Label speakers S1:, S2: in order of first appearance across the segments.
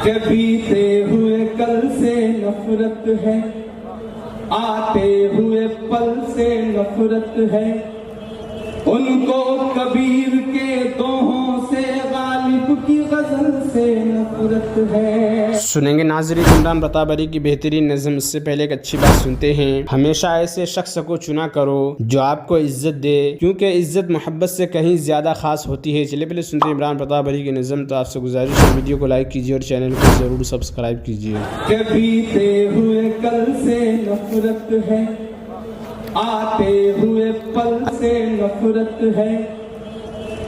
S1: کہ بیتے ہوئے کل سے نفرت ہے، آتے ہوئے پل سے نفرت ہے، ان کو کبیر کے دوہوں سے غالب کی غزل سے نفرت ہے۔
S2: سنیں گے ناظرین عمران رتا بری کی بہترین نظم۔ اس سے پہلے ایک اچھی بات سنتے ہیں، ہمیشہ ایسے شخص کو چنا کرو جو آپ کو عزت دے، کیونکہ عزت محبت سے کہیں زیادہ خاص ہوتی ہے۔ چلے پہلے سنتے ہیں عمران رتا بری کی نظم۔ تو آپ سے گزارش ہے ویڈیو کو لائک کیجیے اور چینل کو ضرور سبسکرائب کیجیے۔
S1: کہ بیتے ہوئے کل سے نفرت ہے، آتے ہوئے پل سے نفرت ہے،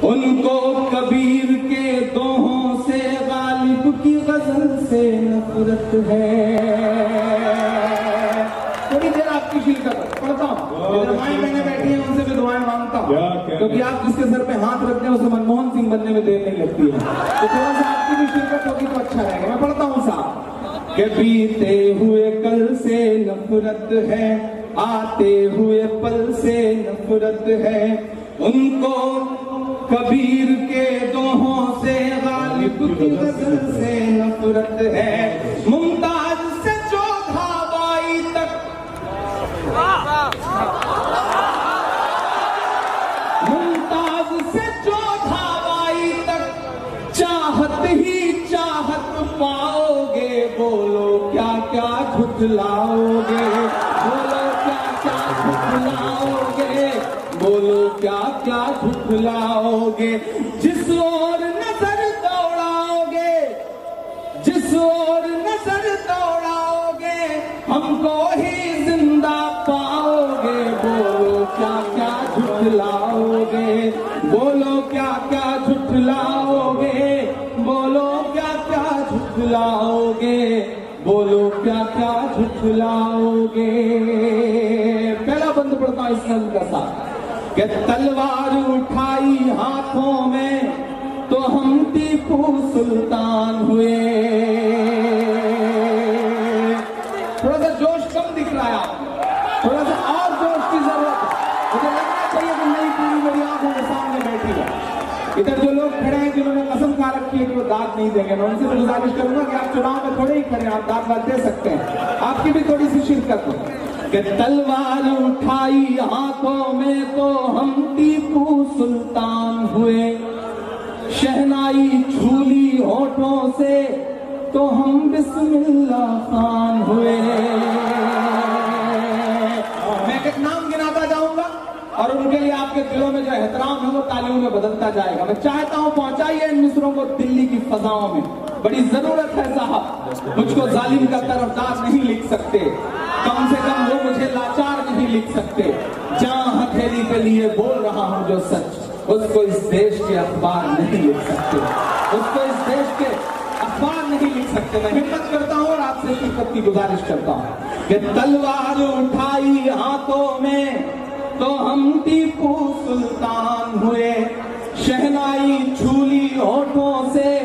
S1: ان کو کبیر کے دوہوں سے غالب کی غزل سے نفرت ہے۔ تھوڑی دیر آپ کی شرکت پڑھتا ہوں، ادھر مائیں بہنیں بیٹھی ہیں، ان سے بھی دعائیں مانگتا ہوں، کیونکہ آپ جس کے سر پہ ہاتھ رکھتے ہیں اسے منموہن سنگھ بننے میں دیر نہیں لگتی ہے، تو تھوڑا سا آپ کی بھی شرکت ہوگی تو اچھا رہے گا۔ میں پڑھتا ہوں صاحب کہ بیتے ہوئے کل سے نفرت ہے، آتے ہوئے پل سے نفرت ہے، ان کو کبیر کے دوہوں سے غالب کی غزل سے نفرت ہے۔ ممتاز سے چودھا بائی تک، ممتاز سے چودھا بائی تک چاہت ہی چاہت پاؤ گے، بولو کیا کیا جھٹلاؤ گے، بولو کیا کیا جھٹلاؤ گے، بولو کیا کیا جھٹلاؤ گے، جس اور نظر دوڑاؤ گے، جس اور نظر دوڑاؤ گے، ہم کو ہی زندہ پاؤ گے، بولو کیا کیا جھٹلاؤ گے، بولو کیا کیا جھٹلاؤ گے، بولو کیا کیا جھٹلاؤ گے، بولو کیا کیا جھٹلاؤ گے۔ پہلا بند پڑھتا ہوں اس نظم کا ساتھ کہ تلوار اٹھائی ہاتھوں میں تو ہم ٹیپو سلطان ہوئے۔ تھوڑا سا جوش کم دکھ رہا ہے، تھوڑا سا اور جوش کی ضرورت ہے۔ مجھے لگنا چاہیے کہ نئی پیڑھی میری آنکھوں کے سامنے بیٹھی ہے۔ ادھر جو لوگ کھڑے ہیں جنہوں نے قسم کھا رکھی ہے کہ وہ داد نہیں دیں گے، میں ان سے بھی گزارش کروں گا کہ آپ چناؤ میں تھوڑے ہی کھڑے ہیں، آپ داد واد دے سکتے ہیں، آپ کی بھی تھوڑی سی شرکت ہو۔ کہ تلوار اٹھائی ہاتھوں میں تو ہم ٹیپو سلطان ہوئے، شہنائی جھولی ہونٹوں سے تو ہم بسم اللہ خان ہوئے۔ میں ایک نام گناتا جاؤں گا اور ان کے لیے آپ کے دلوں میں جو احترام ہے وہ تالیوں میں بدلتا جائے گا۔ میں چاہتا ہوں پہنچائیے ان مصروں کو دلی کی فضاؤں میں، بڑی ضرورت ہے صاحب، مجھ کو ظالم کا طرفدار نہیں لکھ سکتے، کم سے کم وہ مجھے لاچار نہیں لکھ سکتے، جہاں ہتھیلی کے لیے بول رہا ہوں جو سچ، اس کو اس دیش کے اخبار نہیں لکھ سکتے، اس کو اس دیش کے اخبار نہیں لکھ سکتے۔ میں ہمت کرتا ہوں اور آپ سے شرکت کی گزارش کرتا ہوں کہ تلوار اٹھائی ہاتھوں میں تو ہم ٹیپو سلطان ہوئے، شہنائی جھولی ہونٹوں سے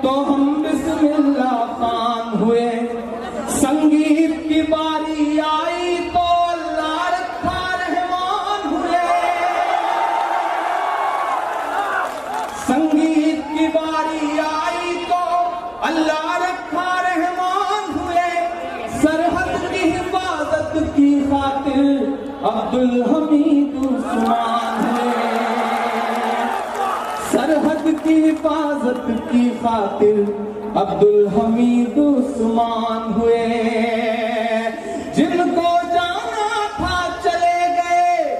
S1: تو ہم بسم اللہ خان ہوئے، سنگیت کی باری آئی تو اللہ رکھا رحمان ہوئے، سنگیت کی باری آئی تو اللہ رکھا رحمان ہوئے، سرحد کی حفاظت کی خاطر عبدالحمید عثمان ہوئے، سرحد کی حفاظت کی خاطر عبدالحمید عثمان ہوئے، جن کو جانا تھا چلے گئے،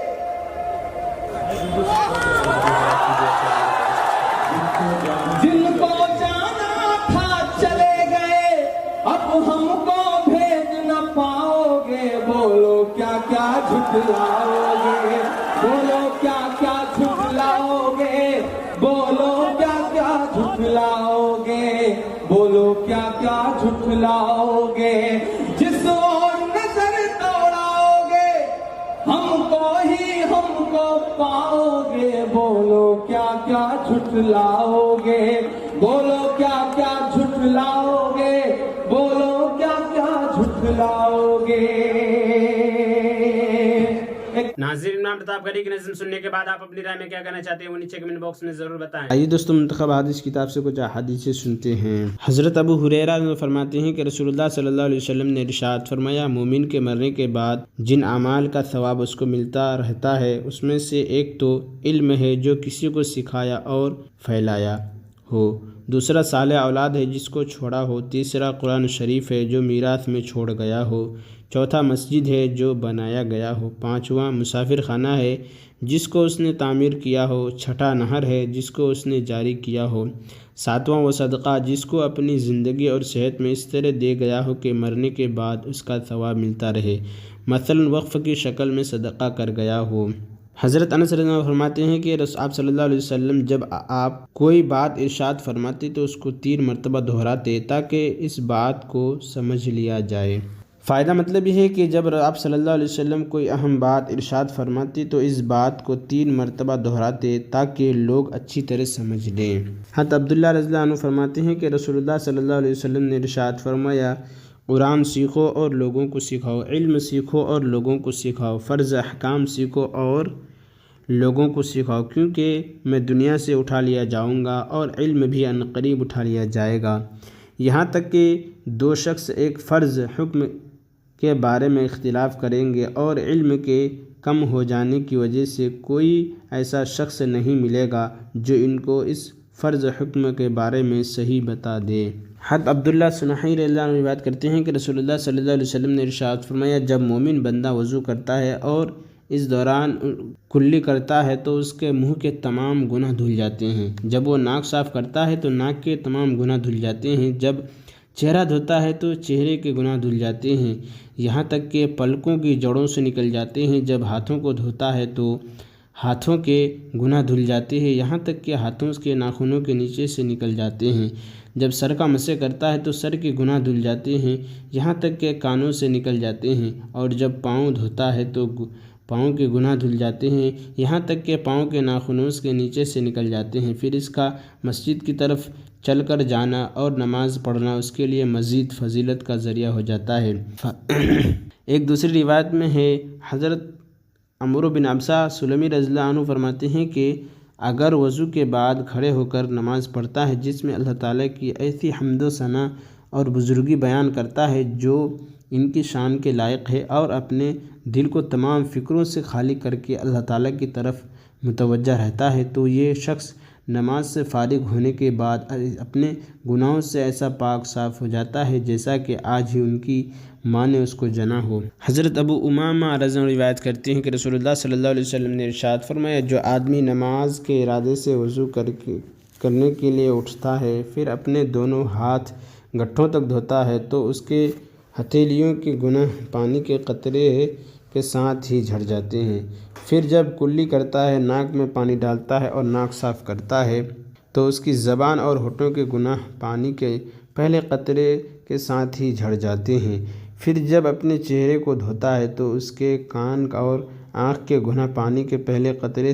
S1: جن کو جانا تھا چلے گئے، اب ہم کو بھیج نہ پاؤ گے، بولو کیا کیا جھٹلاؤ گے، بولو کیا کیا جھٹلاؤ گے، بولو کیا کیا جھٹلاؤ گے، بولو کیا کیا جھٹلاؤ گے، جس اور نظر دوڑاؤ گے، ہم کو پاؤ گے، بولو کیا کیا جھٹلاؤ گے، بولو کیا کیا جھٹلاؤ گے، بولو کیا کیا جھٹلاؤ گے۔
S2: ناظرین عمران پرتاپ گری کی نظم سننے کے بعد آپ اپنی رائے میں کیا کہنا چاہتے ہیں وہ نیچے کمنٹ باکس میں ضرور بتائیں۔ آئیے دوستوں منتخب حدیث کتاب سے کچھ احادیث سنتے ہیں۔ حضرت ابو ہریرہ فرماتے ہیں کہ رسول اللہ صلی اللہ علیہ وسلم نے ارشاد فرمایا، مومن کے مرنے کے بعد جن اعمال کا ثواب اس کو ملتا رہتا ہے اس میں سے ایک تو علم ہے جو کسی کو سکھایا اور پھیلایا ہو، دوسرا صالح اولاد ہے جس کو چھوڑا ہو، تیسرا قرآن شریف ہے جو میراث میں چھوڑ گیا ہو، چوتھا مسجد ہے جو بنایا گیا ہو، پانچواں مسافر خانہ ہے جس کو اس نے تعمیر کیا ہو، چھٹا نہر ہے جس کو اس نے جاری کیا ہو، ساتواں وہ صدقہ جس کو اپنی زندگی اور صحت میں اس طرح دے گیا ہو کہ مرنے کے بعد اس کا ثواب ملتا رہے، مثلا وقف کی شکل میں صدقہ کر گیا ہو۔ حضرت انس رضی اللہ عنہ فرماتے ہیں کہ آپ صلی اللہ علیہ وسلم جب آپ کوئی بات ارشاد فرماتے تو اس کو 3 مرتبہ دہراتے تاکہ اس بات کو سمجھ لیا جائے۔ فائدہ مطلب یہ ہے کہ جب آپ صلی اللہ علیہ وسلم کوئی اہم بات ارشاد فرماتے تو اس بات کو 3 مرتبہ دہراتے تاکہ لوگ اچھی طرح سمجھ لیں۔ حضرت عبداللہ رضی اللہ عنہ فرماتے ہیں کہ رسول اللہ صلی اللہ علیہ وسلم نے ارشاد فرمایا، قرآن سیکھو اور لوگوں کو سکھاؤ، علم سیکھو اور لوگوں کو سکھاؤ، فرض احکام سیکھو اور لوگوں کو سکھاؤ، کیونکہ میں دنیا سے اٹھا لیا جاؤں گا اور علم بھی عنقریب اٹھا لیا جائے گا۔ یہاں تک کہ 2 شخص ایک فرض حکم کے بارے میں اختلاف کریں گے اور علم کے کم ہو جانے کی وجہ سے کوئی ایسا شخص نہیں ملے گا جو ان کو اس فرض حکم کے بارے میں صحیح بتا دے۔ حضرت عبداللہ سنحی رضی اللہ عنہ روایت کرتے ہیں کہ رسول اللہ صلی اللہ علیہ وسلم نے ارشاد فرمایا، جب مومن بندہ وضو کرتا ہے اور اس دوران کلی کرتا ہے تو اس کے منہ کے تمام گناہ دھل جاتے ہیں، جب وہ ناک صاف کرتا ہے تو ناک کے تمام گناہ دھل جاتے ہیں، جب چہرہ دھوتا ہے تو چہرے کے گناہ دھل جاتے ہیں، یہاں تک کہ پلکوں کی جڑوں سے نکل جاتے ہیں، جب ہاتھوں کو دھوتا ہے تو ہاتھوں کے گناہ دھل جاتے ہیں، یہاں تک کہ ہاتھوں کے ناخنوں کے نیچے سے نکل جاتے ہیں، جب سر کا مسح کرتا ہے تو سر کے گناہ دھل جاتے ہیں، یہاں تک کہ کانوں سے نکل جاتے ہیں، اور جب پاؤں دھوتا ہے تو پاؤں کے گناہ دھل جاتے ہیں، یہاں تک کہ پاؤں کے ناخنوں کے نیچے سے نکل جاتے ہیں۔ پھر اس کا مسجد کی طرف چل کر جانا اور نماز پڑھنا اس کے لیے مزید فضیلت کا ذریعہ ہو جاتا ہے۔ ایک دوسری روایت میں ہے، حضرت عمرو بن ابسہ سلمی رضی اللہ عنہ فرماتے ہیں کہ اگر وضو کے بعد کھڑے ہو کر نماز پڑھتا ہے جس میں اللہ تعالیٰ کی ایسی حمد و ثنا اور بزرگی بیان کرتا ہے جو ان کی شان کے لائق ہے، اور اپنے دل کو تمام فکروں سے خالی کر کے اللہ تعالیٰ کی طرف متوجہ رہتا ہے، تو یہ شخص نماز سے فارغ ہونے کے بعد اپنے گناہوں سے ایسا پاک صاف ہو جاتا ہے جیسا کہ آج ہی ان کی ماں نے اس کو جنا ہو۔ حضرت ابو امامہ رضی اللہ عنہ روایت کرتے ہیں کہ رسول اللہ صلی اللہ علیہ وسلم نے ارشاد فرمایا، جو آدمی نماز کے ارادے سے وضو کرنے کے لیے اٹھتا ہے پھر اپنے دونوں ہاتھ گٹھوں تک دھوتا ہے تو اس کے ہتھیلیوں کے گناہ پانی کے قطرے کے ساتھ ہی جھڑ جاتے ہیں، پھر جب کلی کرتا ہے، ناک میں پانی ڈالتا ہے اور ناک صاف کرتا ہے تو اس کی زبان اور ہونٹوں کے گناہ پانی کے پہلے قطرے کے ساتھ ہی جھڑ جاتے ہیں، پھر جب اپنے چہرے کو دھوتا ہے تو اس کے کان اور آنکھ کے گناہ پانی کے پہلے قطرے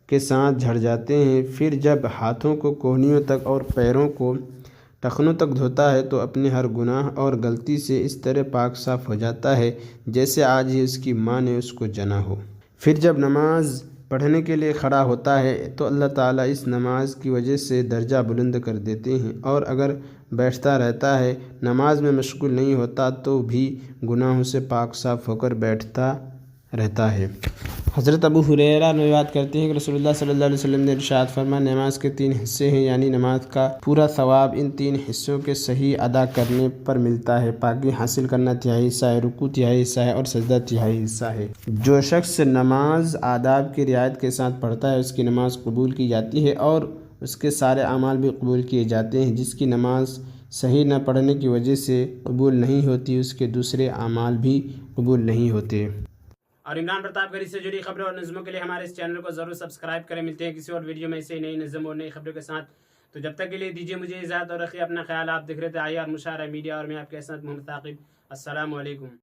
S2: کے ساتھ جھڑ جاتے ہیں، پھر جب ہاتھوں کو کوہنیوں تک اور پیروں کو ٹخنوں تک دھوتا ہے تو اپنے ہر گناہ اور غلطی سے اس طرح پاک صاف ہو جاتا ہے جیسے آج ہی اس کی ماں نے اس کو جنا ہو۔ پھر جب نماز پڑھنے کے لیے کھڑا ہوتا ہے تو اللہ تعالیٰ اس نماز کی وجہ سے درجہ بلند کر دیتے ہیں، اور اگر بیٹھتا رہتا ہے، نماز میں مشغول نہیں ہوتا تو بھی گناہوں سے پاک صاف ہو کر بیٹھتا رہتا ہے۔ حضرت ابو ہریرہ روایت کرتے ہیں کہ رسول اللہ صلی اللہ علیہ وسلم نے ارشاد فرمایا، نماز کے 3 حصے ہیں، یعنی نماز کا پورا ثواب ان 3 حصوں کے صحیح ادا کرنے پر ملتا ہے۔ پاکی حاصل کرنا تہائی حصہ ہے، رکوع تہائی حصہ ہے اور سجدہ تہائی حصہ ہے۔ جو شخص نماز آداب کی رعایت کے ساتھ پڑھتا ہے اس کی نماز قبول کی جاتی ہے اور اس کے سارے اعمال بھی قبول کیے جاتے ہیں۔ جس کی نماز صحیح نہ پڑھنے کی وجہ سے قبول نہیں ہوتی اس کے دوسرے اعمال بھی قبول نہیں ہوتے۔ اور عمران پرتاپ گری سے جڑی خبروں اور نظموں کے لیے ہمارے اس چینل کو ضرور سبسکرائب کریں۔ ملتے ہیں کسی اور ویڈیو میں ایسے نئی نظم اور نئی خبروں کے ساتھ، تو جب تک کے لیے دیجیے مجھے اجازت اور رکھیے اپنا خیال۔ آپ دیکھ رہے تھے IR مشاہرہ میڈیا اور میں آپ کے ساتھ محمد ثاقب۔ السلام علیکم۔